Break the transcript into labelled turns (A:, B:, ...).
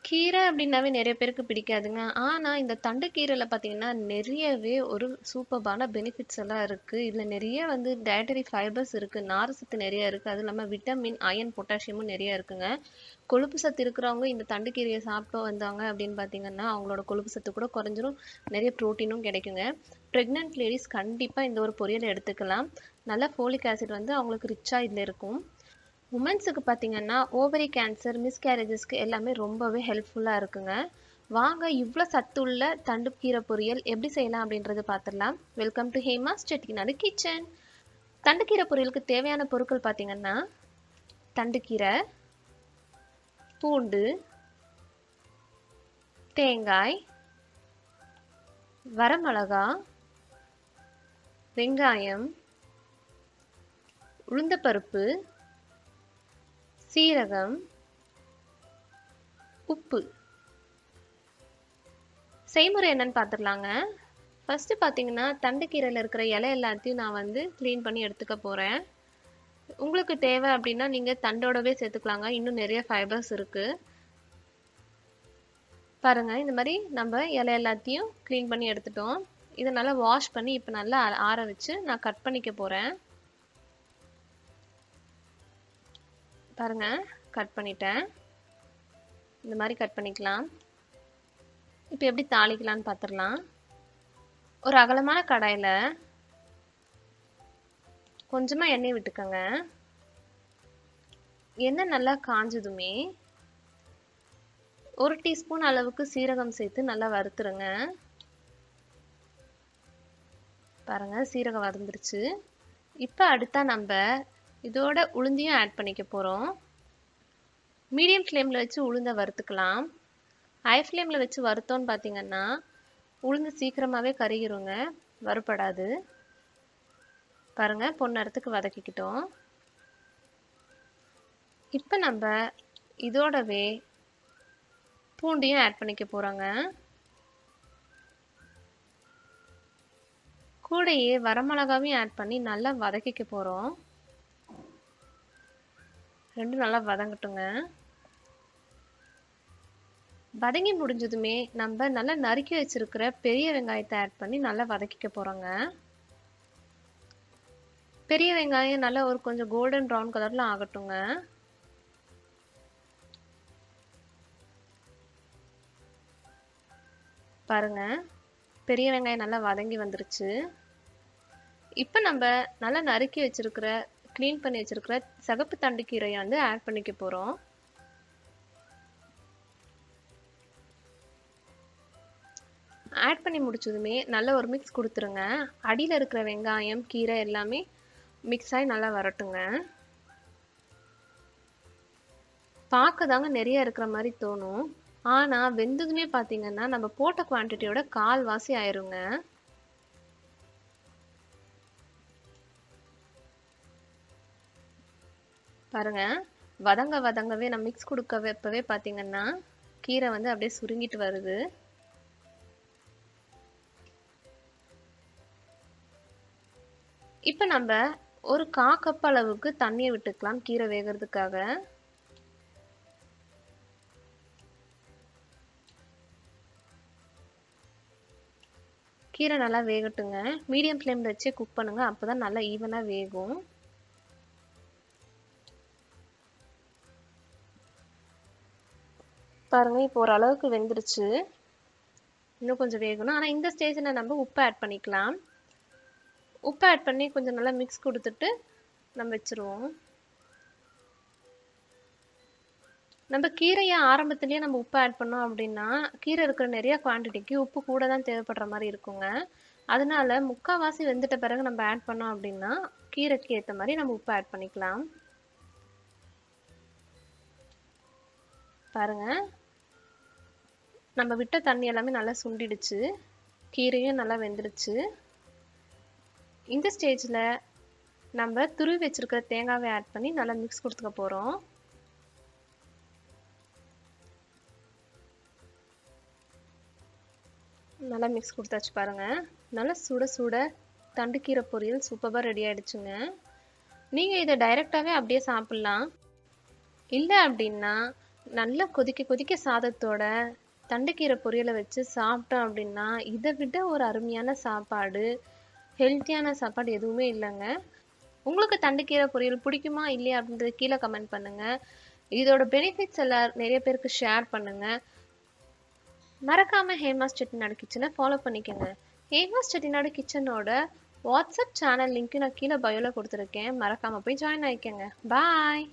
A: கீரை அப்படின்னாவே நிறைய பேருக்கு பிடிக்காதுங்க. ஆனா, இந்த தண்டுக்கீரையில பார்த்தீங்கன்னா, நிறையவே ஒரு சூப்பர்பான பெனிஃபிட்ஸ் எல்லாம் இருக்கு. இதுல நிறைய வந்து டயட்டரி ஃபைபர்ஸ் இருக்கு. நார்சத்து நிறைய இருக்கு. அதுவும் இல்லாம விட்டமின், அயர்ன், பொட்டாசியமும் நிறைய இருக்குங்க. கொழுப்பு சத்து இருக்கிறவங்க இந்த தண்டுக்கீரையை சாப்பிட்டு வந்தாங்க அப்படின்னு பார்த்தீங்கன்னா, அவங்களோட கொழுப்பு சத்து கூட குறைஞ்சிரும். நிறைய புரோட்டீனும் கிடைக்குங்க. பிரெக்னன்ட் லேடிஸ் கண்டிப்பா இந்த ஒரு பொரியலை எடுத்துக்கலாம். நல்ல ஃபோலிக் ஆசிட் வந்து அவங்களுக்கு ரிச்சா இதுல இருக்கும். உமன்ஸுக்கு பார்த்தீங்கன்னா ஓவரி கேன்சர் மிஸ்கேரேஜஸ்க்கு எல்லாமே ரொம்பவே ஹெல்ப்ஃபுல்லாக இருக்குங்க. வாங்க இவ்வளோ சத்துள்ள தண்டுக்கீரை பொரியல் எப்படி செய்யலாம் அப்படின்றது பார்த்துடலாம். Welcome to Hema's Chettinad kitchen. தண்டுக்கீரை பொரியலுக்கு தேவையான பொருட்கள் பார்த்தீங்கன்னா தண்டுக்கீரை, பூண்டு, தேங்காய், வரமிளகா, வெங்காயம், உளுந்தப்பருப்பு, சீரகம், உப்பு. செய்முறை என்னன்னு பார்த்துடலாங்க. ஃபர்ஸ்ட் பார்த்தீங்கன்னா தண்டுக்கீரையில் இருக்கிற இலை எல்லாத்தையும் நான் வந்து க்ளீன் பண்ணி எடுத்துக்க போகிறேன். உங்களுக்கு தேவை அப்படின்னா நீங்கள் தண்டோடவே சேர்த்துக்கலாங்க. இன்னும் நிறைய ஃபைபர்ஸ் இருக்குது. பாருங்கள், இந்த மாதிரி நம்ம இலை எல்லாத்தையும் க்ளீன் பண்ணி எடுத்துட்டோம். இதை நல்லா வாஷ் பண்ணி இப்போ நல்லா ஆற வச்சு நான் கட் பண்ணிக்க போகிறேன். பாருங்க, கட் பண்ணிட்டேன். இந்த மாதிரி கட் பண்ணிக்கலாம். இப்போ எப்படி தாளிக்கலான்னு பார்த்துடலாம். ஒரு அகலமான கடாயில் கொஞ்சமாக எண்ணெய் விட்டுக்கோங்க. எண்ணெய் நல்லா காஞ்சதுமே 1 டீஸ்பூன் அளவுக்கு சீரகம் சேர்த்து நல்லா வறுத்துருங்க. பாருங்க, சீரகம் வறுந்துருச்சு. இப்போ அடுத்தா நம்ம இதோட உளுந்தையும் ஆட் பண்ணிக்க போகிறோம். மீடியம் ஃப்ளேமில் வச்சு உளுந்தை வறுத்துக்கலாம். ஹை ஃப்ளேமில் வச்சு வறுத்தோன்னு பார்த்தீங்கன்னா உளுந்து சீக்கிரமாகவே கருகிருங்க, வறுபடாது. பாருங்கள், பொன்னரத்துக்கு வதக்கிக்கிட்டோம். இப்போ நம்ம இதோடவே பூண்டையும் ஆட் பண்ணிக்க போகிறோங்க. கூடையே வரமிளகாவையும் ஆட் பண்ணி நல்லா வதக்கிக்க போகிறோம். ரெண்டும் நல்லா வதங்கட்டுங்க. வதங்கி முடிஞ்சதுமே நம்ம நல்லா நறுக்கி வச்சிருக்கிற பெரிய வெங்காயத்தை ஆட் பண்ணி நல்லா வதக்கிக்க போகிறோங்க. பெரிய வெங்காயம் நல்லா ஒரு கொஞ்சம் கோல்டன் ப்ரௌன் கலரில் ஆகட்டுங்க. பாருங்க, பெரிய வெங்காயம் நல்லா வதங்கி வந்துருச்சு. இப்போ நம்ம நல்லா நறுக்கி வச்சிருக்கிற க்ளீன் பண்ணி வச்சிருக்கிற சிகப்பு தண்டுக்கீரையை வந்து ஆட் பண்ணிக்க போகிறோம். ஆட் பண்ணி முடிச்சதுமே நல்ல ஒரு மிக்ஸ் கொடுத்துருங்க. அடியில் இருக்கிற வெங்காயம், கீரை எல்லாமே மிக்ஸ் ஆகி நல்லா வரட்டுங்க. பார்க்க தாங்க நிறைய இருக்கிற மாதிரி தோணும். ஆனால் வெந்ததுமே பார்த்தீங்கன்னா நம்ம போட்ட குவான்டிட்டியோட கால்வாசி ஆயிருங்க. பாருங்க, வதங்கவே நம்ம மிக்ஸ் கொடுக்கவே பார்த்தீங்கன்னா கீரை வந்து அப்படியே சுருங்கிட்டு வருது. இப்போ நம்ம ஒரு 1/4 கப் அளவுக்கு தண்ணியை விட்டுக்கலாம் கீரை வேகிறதுக்காக. கீரை நல்லா வேகட்டுங்க. மீடியம் ஃப்ளேமில் வச்சே குக் பண்ணுங்க, அப்போதான் நல்லா ஈவனாக வேகும். பாருங்க, இப்போ ஓரளவுக்கு வெந்துருச்சு. இன்னும் கொஞ்சம் வேகணும். ஆனால் இந்த ஸ்டேஜில் நம்ம உப்பு ஆட் பண்ணிக்கலாம். உப்பு ஆட் பண்ணி கொஞ்சம் நல்லா மிக்ஸ் கொடுத்துட்டு நம்ம வச்சுருவோம். நம்ம கீரையை ஆரம்பத்துலேயே நம்ம உப்பு ஆட் பண்ணோம் அப்படின்னா கீரை இருக்கிற நிறைய குவான்டிட்டிக்கு உப்பு கூட தான் தேவைப்படுற மாதிரி இருக்குங்க. அதனால முக்கால்வாசி வெந்துட்ட பிறகு நம்ம ஆட் பண்ணோம் அப்படின்னா கீரைக்கு ஏற்ற மாதிரி நம்ம உப்பு ஆட் பண்ணிக்கலாம். பாருங்க, நம்ம விட்ட தண்ணி எல்லாமே நல்லா சுண்டிடுச்சு. கீரையும் நல்லா வெந்துடுச்சு. இந்த ஸ்டேஜில் நம்ம துருவி வச்சிருக்கிற தேங்காவை ஆட் பண்ணி நல்லா மிக்ஸ் கொடுத்துக்க போகிறோம். நல்லா மிக்ஸ் கொடுத்தாச்சு. பாருங்கள், நல்லா சுட சுட தண்டுக்கீரை பொரியல் சூப்பராக ரெடி ஆகிடுச்சுங்க. நீங்கள் இதை டைரெக்டாகவே அப்படியே சாப்பிட்லாம். இல்லை அப்படின்னா நல்லா கொதிக்க கொதிக்க சாதத்தோட தண்டுக்கீரை பொரியலை வச்சு சாப்பிட்டோம் அப்படின்னா இதை விட ஒரு அருமையான சாப்பாடு, ஹெல்த்தியான சாப்பாடு எதுவுமே இல்லைங்க. உங்களுக்கு தண்டுக்கீரை பொரியல் பிடிக்குமா இல்லையா அப்படின்றத கீழே கமெண்ட் பண்ணுங்க. இதோட பெனிஃபிட்ஸ் எல்லாம் நிறைய பேருக்கு ஷேர் பண்ணுங்க. மறக்காம ஹேமாஸ் செட்டிநாடு கிச்சனை ஃபாலோ பண்ணிக்கோங்க. ஹேமாஸ் செட்டிநாடு கிச்சனோட வாட்ஸ்அப் சேனல் லிங்க் நான் கீழே பயோல கொடுத்துருக்கேன். மறக்காம போய் ஜாயின் ஆயிக்கங்க. பாய்.